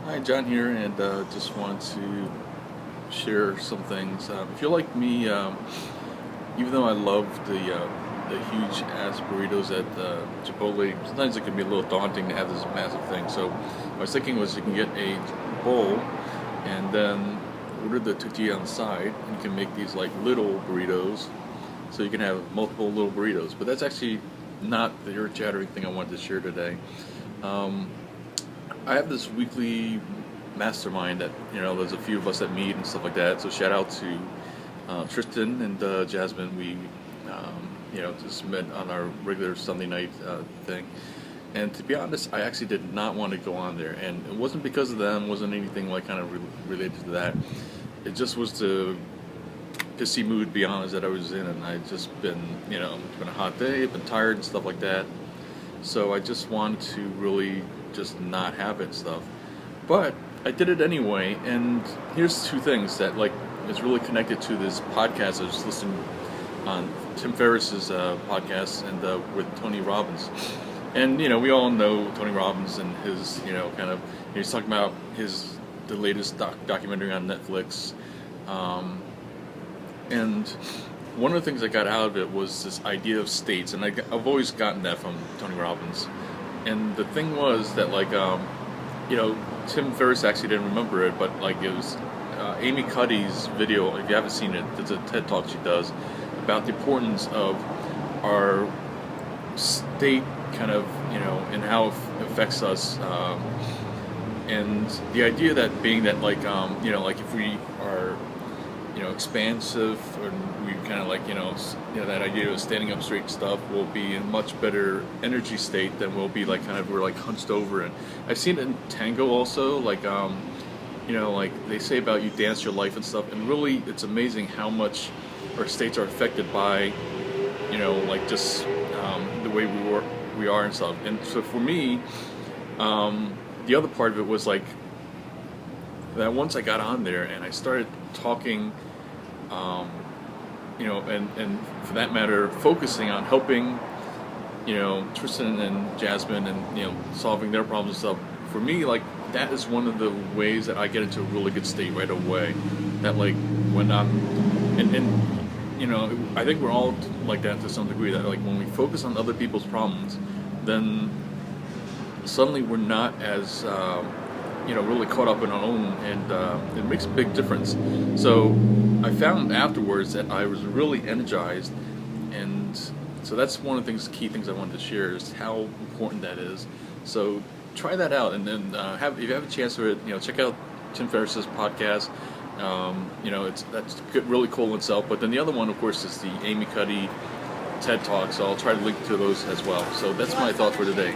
Hi, John here, and just want to share some things. If you're like me, even though I love the huge ass burritos at Chipotle, sometimes it can be a little daunting to have this massive thing. So, what I was thinking was you can get a bowl and then order the tortilla on the side, and you can make these like little burritos, so you can have multiple little burritos. But that's actually not the earth-shattering thing I wanted to share today. Um, I have this weekly mastermind that there's a few of us that meet and stuff like that. So shout out to Tristan and Jasmine. We just met on our regular Sunday night thing. And to be honest, I actually did not want to go on there, and it wasn't because of them. Wasn't anything like kind of related to that. It just was the pissy mood, to be honest, that I was in, and I'd just been, it's been a hot day, been tired and stuff like that. So I just wanted to really just not have it and stuff. But I did it anyway, and here's two things that like is really connected to this podcast I was listening on Tim Ferriss's podcast and with Tony Robbins. And we all know Tony Robbins and his kind of he's talking about the latest documentary on Netflix. And one of the things I got out of it was this idea of states, and I've always gotten that from Tony Robbins. And the thing was that Tim Ferriss actually didn't remember it, but like it was Amy Cuddy's video. If you haven't seen it, it's a TED talk she does about the importance of our state, kind of and how it affects us. And the idea that being that like if we are expansive, and we kind of that idea of standing up straight and stuff, will be in much better energy state than we'll be like kind of we're like hunched over. And I've seen it in tango also, like they say about you dance your life and stuff, and really it's amazing how much our states are affected by just the way we are and stuff. And so for me, the other part of it was like that once I got on there and I started talking, and for that matter, focusing on helping, Tristan and Jasmine and, solving their problems and stuff. For me, like, that is one of the ways that I get into a really good state right away. That, like, when I'm, I think we're all like that to some degree, that, like, when we focus on other people's problems, then suddenly we're not as, really caught up in our own, and it makes a big difference. So I found afterwards that I was really energized, and so that's one of the key things I wanted to share, is how important that is. So try that out, and then if you have a chance for it, check out Tim Ferriss's podcast. That's really cool in itself. But then the other one, of course, is the Amy Cuddy TED Talk. So I'll try to link to those as well. So that's my thought for today.